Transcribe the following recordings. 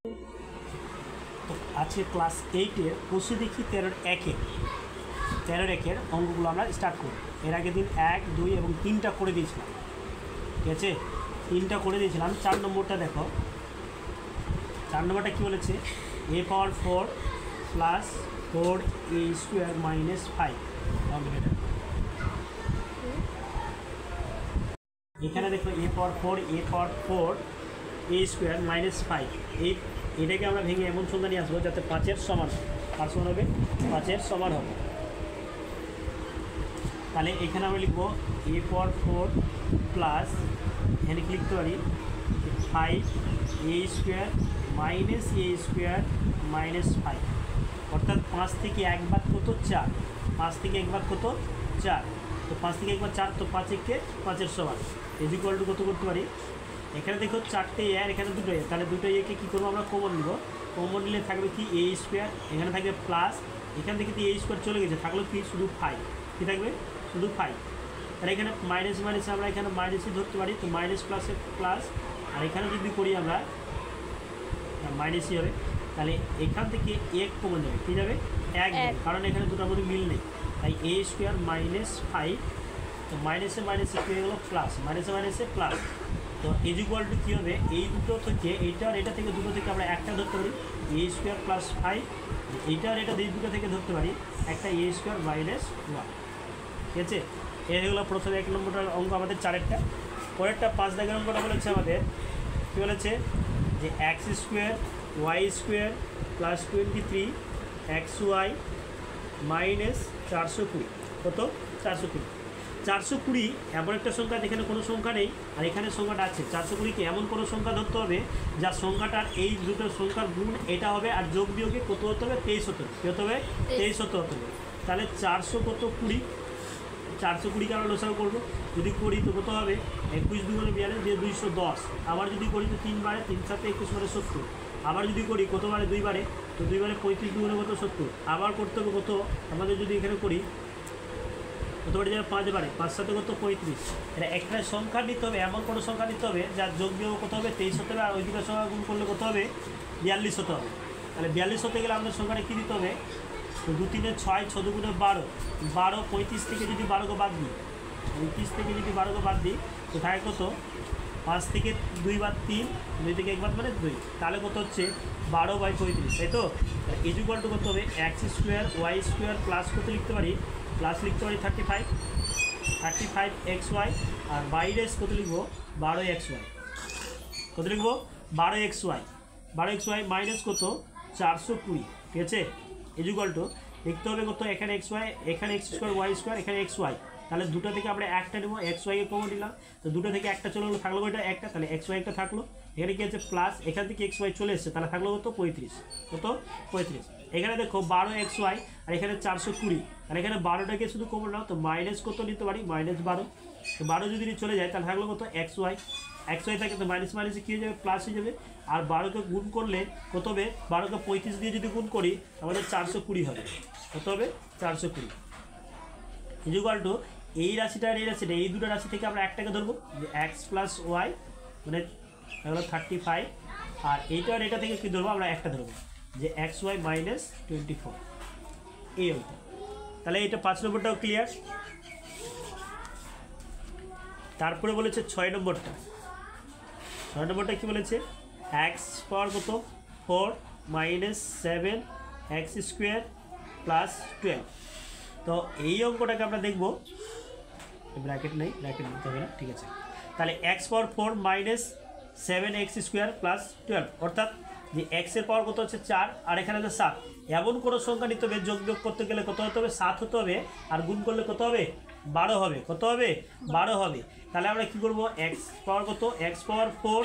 তো আজকে ক্লাস 8-এর বসে দেখি 13-এর অঙ্কগুলো আমরা স্টার্ট করি। এর আগের দিন 1, 2 এবং 3টা করে দিয়েছিলাম, ঠিক আছে? 3টা করে দিয়েছিলাম। 4 নম্বরটা দেখো, 4 নম্বরটা কী বলেছে? a power 4 plus 4a square minus 5। এখানে দেখো a power 4 a square minus 5, এটাকে আমরা ভেঙে এমন সংখ্যা নিয়ে আসবো যাতে 5-এর সমান হয়। 5 সমান হবে, 5-এর সমান হবে। তাহলে এখানে আমরা লিখবো a পাওয়ার 4 প্লাস, এখানে কি লিখতে পারি 5a square minus a square minus 5, অর্থাৎ 5 থেকে 1 বাদ কত? 4। 5 থেকে 1 বাদ কত? 4। তো 5 থেকে 1 বাদ 4, তো 5 একে 5-এর সমান ইজ ইকুয়াল টু কত করতে পারি? এখানে দেখো 4টে এ আর এখানে 2টো এ, তাহলে 2টো একে কী করবো আমরা? কমন নিব। কমন নিলে থাকবে কি a স্কোয়ার, এখানে থাকবে প্লাস, এখান থেকে তো a স্কোয়ার চলে গেছে, থাকলো কি শুধু 5। কী থাকবে? শুধু 5। তাহলে এখানে মাইনাস মাইনাসে আমরা এখানে মাইনাসই ধরতে পারি, তো মাইনাস প্লাসে প্লাস, আর এখানে যদি করি আমরা মাইনাসই হবে। তাহলে এখান থেকে 1 কমন যাবে, কী যাবে? 1 যাবে, কারণ এখানে দুটোর মধ্যে মিল নেই। তাই a স্কোয়ার মাইনাস 5, তো মাইনাসে মাইনাসে কী হয়ে গেলো? প্লাস, মাইনাসে মাইনাসে প্লাস। তো ইজ ইকুয়াল টু কী হবে? এই দুটো থেকে, এইটা আর এটা থেকে, দুটো থেকে আমরা একটা ধরতে পারি a স্কোয়ার প্লাস 5, এইটা আর এটা এই দুটো থেকে ধরতে পারি একটা a স্কোয়ার মাইনাস 1, ঠিক আছে? এই হলো প্রথমে 1 নম্বরটার অঙ্ক আমাদের 4-এরটা। পরেরটা 5 দাগের অঙ্কটা বলেছে আমাদের, কী বলেছে? যে x square y square plus 23 xy minus 420, কত? 420। 420 এমন একটা সংখ্যা যেখানে কোনো সংখ্যা নেই, আর এখানে সংখ্যাটা আছে। 420কে এমন কোনো সংখ্যা ধরতে হবে যা সংখ্যাটার এই দুটো সংখ্যার গুণ এটা হবে, আর যোগ বিয়োগে কত হতে হবে? 23 হতে হবে। কী হতে হবে? 23 হতে হবে। তাহলে 420, 420কে আমরা লসাগু করবো। যদি করি তো কত হবে? 21 2 42 দিয়ে 210। আবার যদি করি তো 3 বারে, 3 7 21 মানে 70। আবার যদি করি কত বারে? 2 বারে, তো 2 বারে 35 2 কত? 70। আবার করতে হবে কত? আমাদের যদি এখানে করি কত বারে যাবে? 5 বারে, 5 7 কত? 35। এটা একটা সংখ্যা নিতে হবে, এমন কোনো সংখ্যা নিতে হবে যার যোগ বিয়োগ কত হবে? 23 হতে হবে, আর ওই দুটো সংখ্যা গুণ করলে কত হবে? 42 হতে হবে। তাহলে 42 হতে গেলে আমাদের সংখ্যাটা কী দিতে হবে? তো 2 3 6, 6 2 12, 12 35 থেকে যদি 12কে বাদ দিই, 35 থেকে যদি 12কে বাদ দিই তো থাকে কত? 5 থেকে 2 বাদ 3, 2 থেকে 1 বাদ মানে 2, তাহলে কত হচ্ছে? 12/35, তাই তো? ইজ ইকুয়াল টু কত হবে? X square y square plus কত লিখতে পারি? প্লাস লিখতে পারি 35 xy, আর বাইরে কত লিখবো? 12xy। কত লিখবো? 12xy মাইনাস কত? 420, ঠিক আছে? ইজ ইকুয়াল টু লিখতে হবে কত? এখানে xy, এখানে এক্স স্কোয়ার ওয়াই স্কোয়ার, এখানে xy, তাহলে দুটো থেকে আমরা একটা নেবো, xy-কে কমন নিলাম, তো দুটো থেকে একটা চলে গেলো, থাকলো ওইটা একটা, তাহলে xy একটা থাকলো। এখানে কি আছে? প্লাস, এখান থেকে xy চলে এসছে, তাহলে থাকলো কত? 35, কত? 35। এখানে দেখো 12xy, আর এখানে 420, আর এখানে 12টাকে শুধু কমন নাও, তো মাইনাস কত নিতে পারি? -12। তো 12 যদি চলে যায় তাহলে থাকলো কত? xy থাকে, তো মাইনাস মাইনাসে কী হয়ে যাবে? প্লাস হয়ে যাবে। আর 12কে গুণ করলে কত হবে? 12কে 35 দিয়ে যদি গুণ করি আমাদের 420 হবে। কত হবে? 420। ইজ ইকুয়াল টু এই রাশিটা আর এই রাশিটা, এই দুটো রাশি থেকে আমরা একটাকে ধরবো, যে এক্স প্লাস ওয়াই মানে হলো 35, আর এইটা আর এটা থেকে কী ধরবো? আমরা একটা ধরবো, যে xy মাইনাস 24, এই অঙ্ক। তাহলে এটা 5 নম্বরটাও ক্লিয়ার। তারপরে বলেছে 6 নম্বরটা। 6 নম্বরটা কী বলেছে? এক্স পাওয়ার কত? 4 মাইনাস 7 এক্স স্কোয়ার প্লাস 12। তো এই অঙ্কটাকে আমরা দেখবো, ব্র্যাকেট নেই, ব্র্যাকেট নিতে হবে না, ঠিক আছে? তাহলে এক্স পাওয়ার 4 মাইনাস 7 এক্স স্কোয়ার প্লাস 12, অর্থাৎ যে এক্সের পাওয়ার কত হচ্ছে? 4, আর এখানে হচ্ছে 7। এমন কোনো সংখ্যা নিতে হবে যোগ বিয়োগ করতে গেলে কত হতে হবে? 7 হতে হবে, আর গুণ করলে কত হবে? 12 হবে। কত হবে? 12 হবে। তাহলে আমরা কী করবো? এক্স পাওয়ার কত? এক্স পাওয়ার 4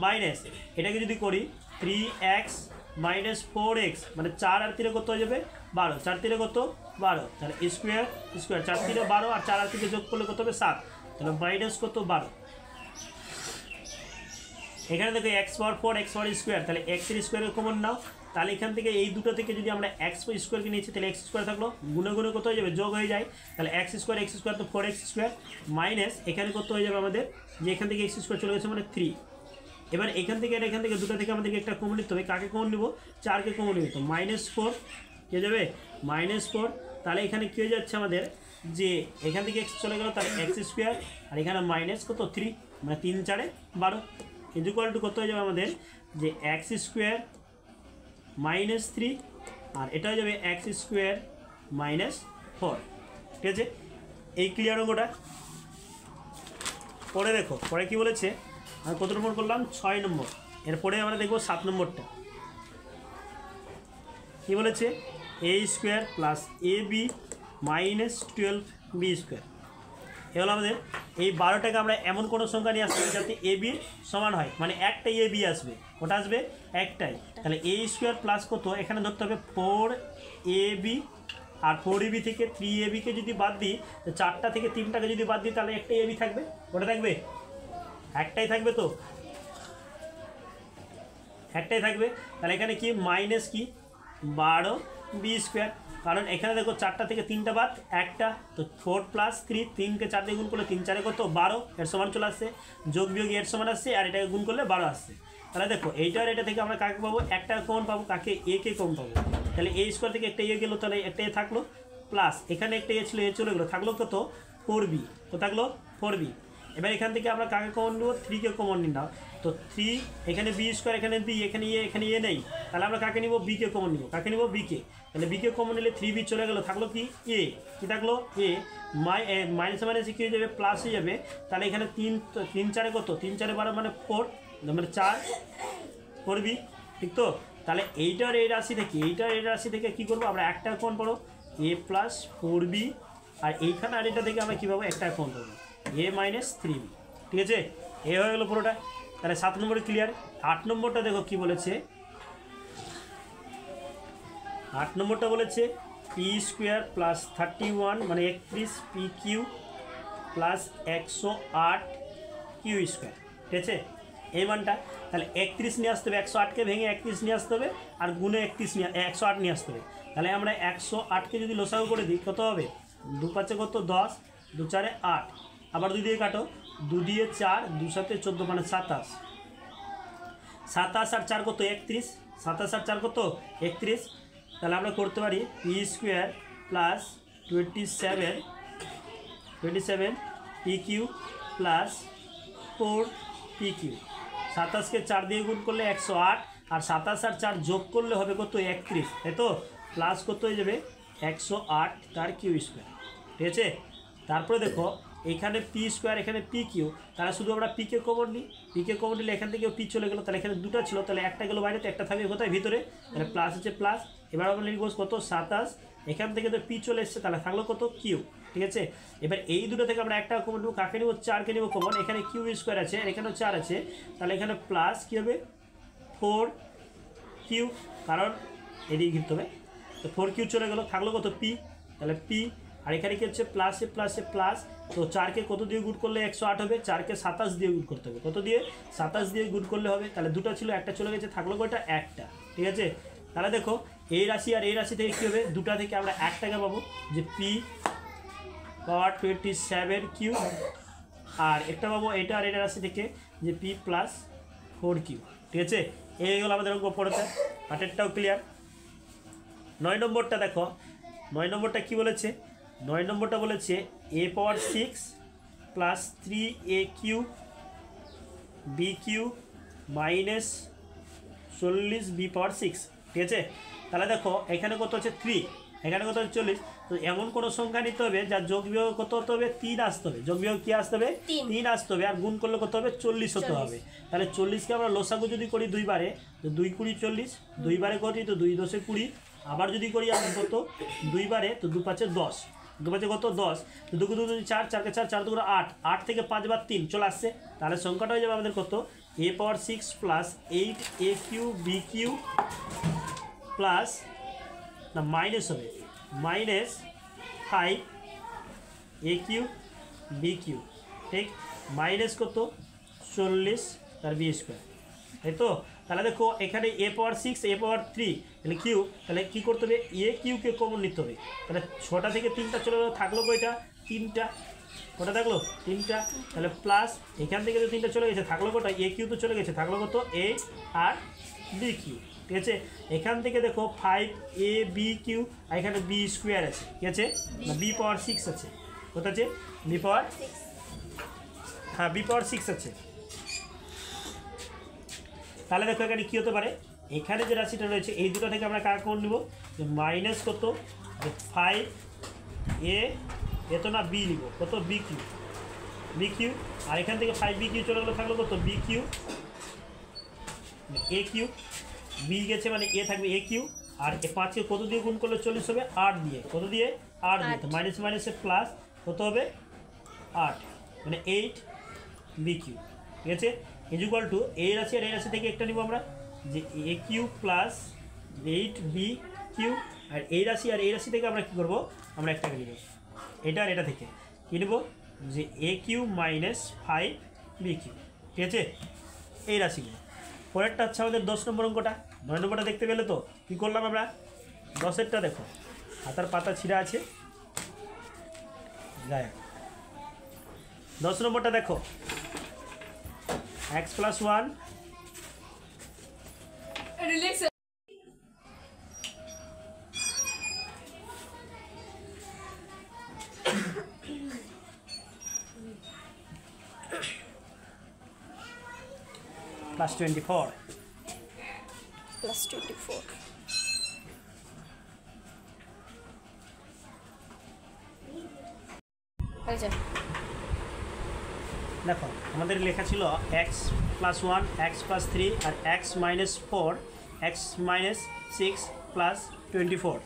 মাইনাস, এটাকে যদি করি 3x মাইনাস 4x, মানে 4 আর 3 কত হয়ে যাবে? 12, 4 3 কত? 12, তাহলে স্কোয়ার 4 3 12, আর 4 আর 3 যোগ করলে কত হবে? 7, তাহলে মাইনাস কত? 12। এখানে দেখো এক্স পাওয়ার 4 এক্স পাওয়ার স্কোয়ার, তাহলে এক্সের স্কোয়ারের কমন নাও, তাহলে এখান থেকে এই দুটো থেকে যদি আমরা এক্স স্কোয়ারকে নিয়েছি তাহলে এক্স স্কোয়ার থাকলো, গুণে গুণে কত হয়ে যাবে? যোগ হয়ে যায়, তাহলে এক্স স্কোয়ার তো 4x স্কোয়ার মাইনাস এখানে কত হয়ে যাবে আমাদের? যে এখান থেকে এক্স স্কোয়ার চলে গেছে মানে 3, এবার এখান থেকে দুটো থেকে আমাদেরকে একটা কমন নিতে হবে। কাকে কমন নেব? 4কে কমন নিব। তো -4 কে যাবে -4, তাহলে এখানে কী হয়ে যাচ্ছে আমাদের যে এখান থেকে x চলে গেল, তাহলে x² আর এখানে মাইনাস কত 3, মানে 3 4 12 ইকুয়াল টু কত হয়ে যাবে আমাদের যে x² -3 আর এটা হয়ে যাবে x² -4। ঠিক আছে, এই ক্লিয়ার অঙ্কটা। পরে দেখো পরে কি বলেছে, আমি কত নম্বর করলাম 6 নম্বর। এরপরে আমরা দেখব 7 নম্বরটা কি বলেছে, a² + ab -12b²। এ হলো আমাদের এই 12টাকে আমরা এমন কোনো সংখ্যা নিয়ে আসতে হবে যাতে a b সমান হয়, মানে একটাই a b আসবে। ওটা আসবে একটাই, তাহলে a² প্লাস কত এখানে ধরতে হবে 4ab, আর 4ab থেকে 3ab-কে যদি বাদ দিই, 4টা থেকে 3টাকে যদি বাদ দিই, তাহলে একটাই ab থাকবে। ওটা থাকবে একটাই থাকবে, তো একটাই থাকবে। তাহলে এখানে কি মাইনাস কি 12b², কারণ এখানে দেখো 4টা থেকে 3টা বাদ একটা, তো 4 + 3, 3কে 4 দিয়ে গুণ করলে 3 4 কত 12, এর সমান চলে আসছে। যোগ বিয়োগ এর সমান আসছে, আর এটাকে গুণ করলে 12 আসছে। তাহলে দেখো এইটার এটা থেকে আমরা কাকে পাবো, একটা কমন পাবো। কাকে? a কে কমন পাবো। তাহলে a² থেকে একটা a গেলো, তাহলে একটা a থাকলো, প্লাস এখানে একটা a ছিল, a চলে গেলো, থাকলো কত 4b, তো থাকলো 4b। এবার এখান থেকে আমরা কাকে কমন নেব, 3কে কমন নিন না। তো 3 এখানে b², এখানে b, এখানে a নেই, তাহলে আমরা কাকে নিব, b কে কমন নিব। কাকে নিব? b কে। তাহলে b কে কমন নিলে 3b চলে গেল, থাকলো কি a, কি থাকলো a, মাইনাস মাইনাস কি হয়ে যাবে প্লাস হয়ে যাবে। তাহলে এখানে 3 4 কত 3 4 12 মানে 4, মানে 4b, ঠিক তো। তাহলে এইটার এই রাশি থেকে কী করবো আমরা, একটা কমন পড়ো a + 4b, আর এইখানে আর এটা থেকে আমরা কী পাবো, একটা কমন পাবো a - 3b। ঠিক আছে, এ হয়ে গেলো পুরোটা। তাহলে 7 নম্বরে ক্লিয়ার। 8 নম্বরটা দেখো কি বলেছে, 8 নম্বরটা বলেছে p² + 31 মানে 31 pq + 108 q²। ঠিক আছে, এই মানটা তাহলে 31 নিয়ে আসতে হবে, 108কে ভেঙে 31 নিয়ে আসতে হবে, আর গুণে 108 নিয়ে আসতে হবে। তাহলে আমরা 108কে যদি লসাগু করে দিই কত হবে, 2 5 কত 10, 2 4 8, আবার 2 দিয়ে কাটো, 2 দিয়ে 4, 2 7 14 মানে 27, 27 আর 4 কত 31, 27 আর 4 কত 31। তাহলে আমরা করতে পারি p² + 27 pq + 4 pq। 27কে 4 দিয়ে গুণ করলে 108, আর 27 আর 4 যোগ করলে হবে কত 31, তাই তো। প্লাস কত হয়ে যাবে 108 তার q²। ঠিক আছে, তারপরে দেখো এখানে p² এখানে pq, তারা শুধু আমরা পিকে কমন নিই। পিকে কমন নিলে এখান থেকে পি চলে গেলো, তাহলে এখানে দুটো ছিল, তাহলে একটা গেলো বাইরে, তো একটা থাকবে কোথায় ভিতরে, তাহলে প্লাস হচ্ছে প্লাস। এবার আমরা লিখবো কত 27, এখান থেকে তো পি চলে এসছে, তাহলে থাকলো কত কিউ। ঠিক আছে, এবার এই দুটো থেকে আমরা একটা কমন নেবো। কাকে নেবো? 4কে নেবো কমন। এখানে q² আছে আর এখানেও 4 আছে, তাহলে এখানে প্লাস কী হবে 4q, কারণ এদিকে ঘিরতে হবে, তো 4q চলে গেলো, থাকলো কত পি, তাহলে পি। আর এখানে কি হচ্ছে প্লাসে প্লাস, তো 4কে কত দিয়ে গুণ করলে 108 হবে, 4কে 27 দিয়ে গুণ করতে হবে, কত দিয়ে 27 দিয়ে গুণ করলে হবে। তাহলে দুটো ছিল, একটা চলে গেছে, থাকলো কয়টা একটা। ঠিক আছে, তাহলে দেখো এই রাশি আর এই রাশি থেকে কী হবে, দুটা থেকে আমরা 1 টাকা পাবো, যে পি পাওয়ার 27q, আর একটা পাবো এটা আর এটা রাশি থেকে যে p + 4q। ঠিক আছে, এই হলো আমাদের অঙ্ক পড়েছে। 8টাও ক্লিয়ার। 9 নম্বরটা দেখো, 9 নম্বরটা কী বলেছে, 9 নম্বরটা বলেছে a⁴ + 3aq bq - 40b⁴। ঠিক আছে, তাহলে দেখো এখানে কত হচ্ছে 3, এখানে কত হচ্ছে 40, তো এমন কোনো সংখ্যা নিতে হবে যার যোগ বিয়োগ কত হতে হবে 3 আসতে হবে, যোগ বিয়োগ কী আসতে হবে 3 আসতে হবে, আর গুণ করলে কত হবে 40 হতে হবে। তাহলে 40কে আমরা লসাগু যদি করি 2 বারে, তো 2 × 20 40, 2 বারে করি তো 2 × 10 = 20, আবার যদি করি আমরা কত 2 বারে, তো 2 5 10, 2 5 কত 10, তো 2 × 2 4, 4 × 4 4 2 8, 8 থেকে 5 বার 3 চলে আসছে। তাহলে সংখ্যাটা হয়ে যাবে আমাদের কত a⁴ + 8aq bq প্লাস না মাইনাস হবে -5aq bq, ঠিক, মাইনাস কত 40 তার b², তাই তো। তাহলে দেখো এখানে a⁴ 6 a⁴ 3, তাহলে কিউ, তাহলে কী করতে হবে a কিউকে কমন নিতে হবে। তাহলে 6টা থেকে 3টা চলে গেলো, থাকলো কয়টা 3টা, কটা থাকলো 3টা, তাহলে প্লাস এখান থেকে তো 3টা চলে গেছে, থাকলো কটা এ কিউ তো চলে গেছে, থাকলো কত এ আর বি কিউ। ঠিক আছে, এখান থেকে দেখো 5 এ বি কিউ আর এখানে বি স্কোয়ার আছে, ঠিক আছে, না বি পাওয়ার 6 আছে, কত আছে বি পাওয়ার, হ্যাঁ বি পাওয়ার 6 আছে। তাহলে দেখো এখানে কী হতে পারে, এখানে যে রাশিটা রয়েছে এই দুটো থেকে আমরা কার কোণ নিব, যে মাইনাস কত 5 এ তো না বি নিব, কত বি কিউ আর এখান থেকে 5 বি কিউ চলে গেলো, থাকলো কত বি কিউ এ কিউ, বি গেছে মানে এ থাকবে এ কিউ, আর 5কে কত দিয়ে গুণ করলে 40 হবে 8 দিয়ে, কত দিয়ে 8 দিয়ে, তো মাইনাস মাইনাসে প্লাস কত হবে 8 মানে 8 বি কিউ। ঠিক আছে, ইকুয়াল টু এই রাশি আর এই রাশি থেকে একটা নিব আমরা, যে এ কিউ প্লাস 8 বি কিউ, আর এই রাশি আর এই রাশি থেকে আমরা কী করবো, আমরা একটাকে নিব এটা আর এটা থেকে কী নেব, যে এ কিউ মাইনাস 5 বি কিউ। ঠিক আছে, এই রাশিগুলো। পরেরটা হচ্ছে আমাদের 10 নম্বর অঙ্কটা। 9 নম্বরটা দেখতে পেলে তো কী করলাম আমরা, 10এরটা দেখো হাতার পাতা ছিঁড়া আছে গায়ে। 10 নম্বরটা দেখো x + 1 + 24 আচ্ছা দেখো আমাদের লেখা ছিল x + 1 x + 3 আর x - 4 x - 6 + 24।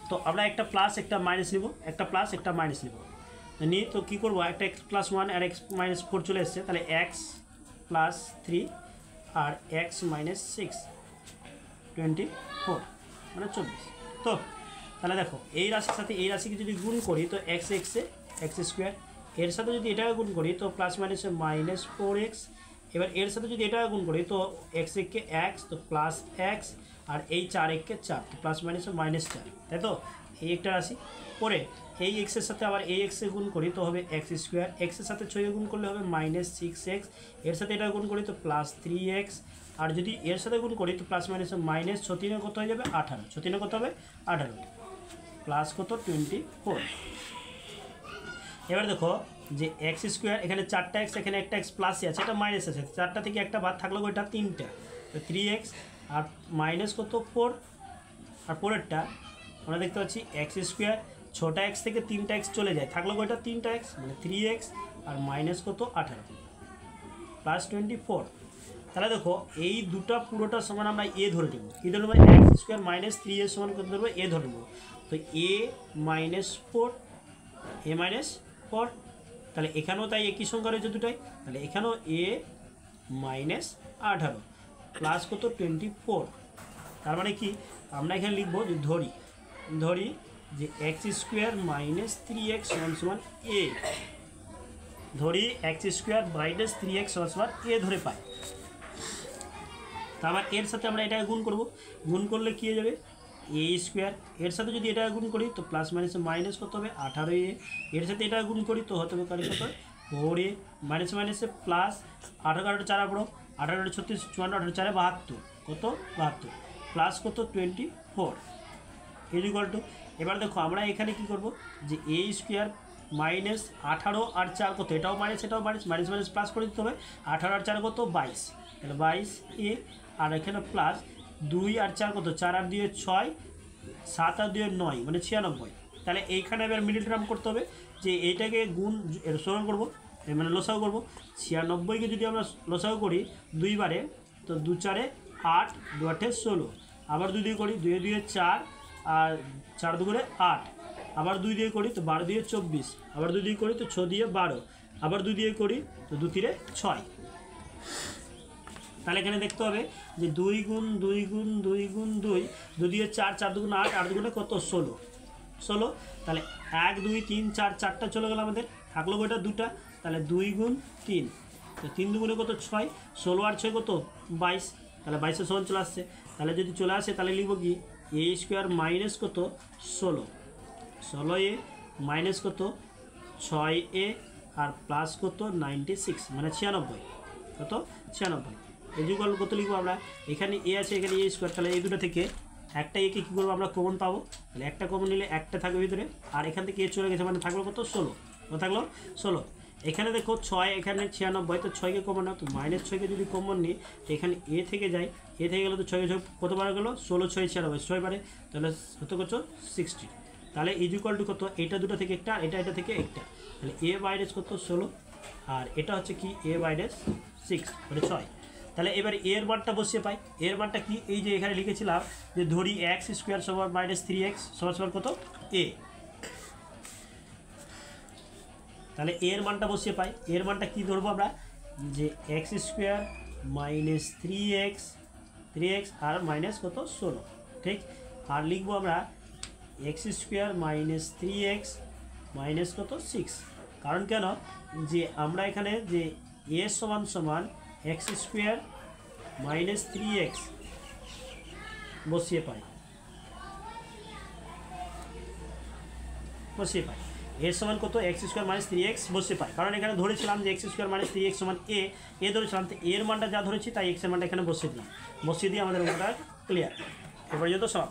তো আমরা একটা প্লাস একটা মাইনাস নিব, একটা প্লাস একটা মাইনাস নিব, নিয়ে তো কী করবো, একটা x + 1 আর x - 4 চলে এসছে, তাহলে x + 3 আর x - 6 24 মানে 24। তো তাহলে দেখো এই রাশির সাথে এই রাশিকে যদি গুণ করি তো x স্কোয়ার, এর সাথে যদি এটাকে গুণ করি তো প্লাস মাইনাসে -4x, এবার এর সাথে যদি এটাকে গুণ করি তো x কে x তো প্লাস x, আর এই 4 কে 4 তো প্লাস মাইনাসে -4, তাই তো এই একটা রাশি। পরে এই x এর সাথে আবার এই x এ গুণ করি তো হবে x স্কোয়ার, x এর সাথে 6 গুণ করলে হবে -6x, এর সাথে এটা গুণ করি তো +3x, আর যদি এর সাথে গুণ করি তো প্লাস মাইনাসে -6 কত হয়ে যাবে 18, 6 কত হবে 18 প্লাস কত 24। এবার দেখো যে x স্কোয়ার এখানে 4টা x, এখানে একটা x প্লাসে আছে, এটা মাইনাস আছে, 4টা থেকে একটা বাদ থাকলো ওইটা 3টা, তো 3x আর মাইনাস কত 4, আর পরেরটা আমরা দেখতে পাচ্ছি x স্কোয়ার, ছোটা x থেকে 3টা x চলে যায়, থাকলো ওইটা 3টা x মানে 3x আর মাইনাস কত 18 প্লাস 24। তাহলে দেখো এই দুটা পুরোটা সমান আমরা এ ধরে নেব, কী ধরে নেবো, x স্কোয়ার মাইনাস 3a সমান কত ধরবো, এ ধরে নেবো, তো a - 4 তাহলে এখানেও তাই একই সংখ্যা রয়েছে দুটাই, তাহলে এখানেও a - 18 প্লাস কত 24। তার মানে কি আমরা এখানে লিখবো যে ধরি যে x স্কোয়ার মাইনাস 3x সমান a, ধরি x স্কোয়ার মাইনাস 3x সমান a ধরে পাই। তারপর এর সাথে আমরা এটাকে গুণ করব, গুণ করলে কী হয়ে যাবে এ স্কোয়ার, এর সাথে যদি এটা গুণ করি তো প্লাস মাইনাসে মাইনাস কত হবে 18a, এর সাথে এটা গুণ করি তো হতে হবে কত 4a, মাইনাস মাইনাসে প্লাস 18 4 পড়ো 18 36 54 18 4 72, কত 72 প্লাস কত 24 ইকুয়াল টু। এবার দেখো আমরা এখানে কি করব, যে এ স্কোয়ার মাইনাস 18 আর 4 কত, এটাও মাইনাস এটাও মাইনাস, মাইনাস মাইনাস প্লাস করে দিতে হবে, 18 আর 4 কত 22, তাহলে 22a, আর এখানে প্লাস 2 আর 4 কত, 4 আর 2 6, 7 আর 2 9 মানে 96। তাহলে এইখানে এবার মিডিল টার্ম করতে হবে, যে এইটাকে গুণ সরল করবো মানে লসাগু করবো, 96কে যদি আমরা লসাগু করি 2 বারে তো 2 4 8 2 8 16, আবার 2 দিয়ে করি 2 2 4 আর 4 2 8, আবার 2 দিয়ে করি তো 12 দিয়ে 24, আবার 2 দিয়ে করি তো 6 দিয়ে 12, আবার 2 দিয়ে করি তো 2 3 6। তাহলে এখানে দেখতে হবে যে 2 গুণ 2 গুণ 2 গুণ 2, 2 দিয়ে 4 4 2 8, 8 2 কত 16, তাহলে 1 2 3 4 4টা চলে গেল আমাদের, থাকলো ওইটা 2টা, তাহলে 2 গুণ 3 তো 3 2 কত 6, 16 আর 6 কত 22, তাহলে 22 সমান চলে আসছে। তাহলে যদি চলে আসে তাহলে লিখব কি এ স্কোয়ার মাইনাস কত 16a মাইনাস কত 6a আর প্লাস কত 96 মানে 96 কত 96 ইকুয়াল কত লিখবো আমরা এখানে এ আছে এখানে এ স্কোয়ার তাহলে এই দুটো থেকে একটা একে কী করবো আমরা কমন পাবো তাহলে একটা কমন নিলে একটা থাকবে ভিতরে আর এখান থেকে এ চলে গেছে মানে থাকলো কত 16 কত থাকলো 16 এখানে দেখো 6 এখানে 96 তো 6কে কমন নাও তো -6কে যদি কমন নিই তো এখানে এ থেকে যায় এ থেকে গেলে তো 6 কতবার গেলো 16 6 96 6 বারে তাহলে কত করছো 60 তাহলে ইকুয়াল টু কত এটা দুটো থেকে একটা এটা থেকে একটা তাহলে এ বাইরেস কত 16 আর এটা হচ্ছে কি এ বাইরেস 6 মানে 6 তাহলে এবারে এর মানটা বসিয়ে পাই এর মানটা কি এই যে এখানে লিখেছিলাম যে ধরি এক্স স্কোয়ার সমান -3x সমান কত এ তাহলে এর মানটা বসিয়ে পাই এর মানটা কি ধরবো আমরা যে এক্স স্কোয়ার -3x আর মাইনাস কত 16 ঠিক আর লিখবো আমরা এক্স স্কোয়ার -3x মাইনাস কত 6 কারণ কেন যে আমরা এখানে যে এ সমান এক্স স্কোয়ার -3x বসিয়ে পাই এর সমান কত এক্স স্কোয়ার -3x বসিয়ে পাই কারণ এখানে ধরেছিলাম যে এক্স স্কোয়ার -3x সমান এ ধরেছিলাম তো এর মানটা যা ধরেছি তাই এক্সের মানটা এখানে বসিয়ে দিয়ে আমাদের অঙ্কটা ক্লিয়ার এ পর্যন্ত সব।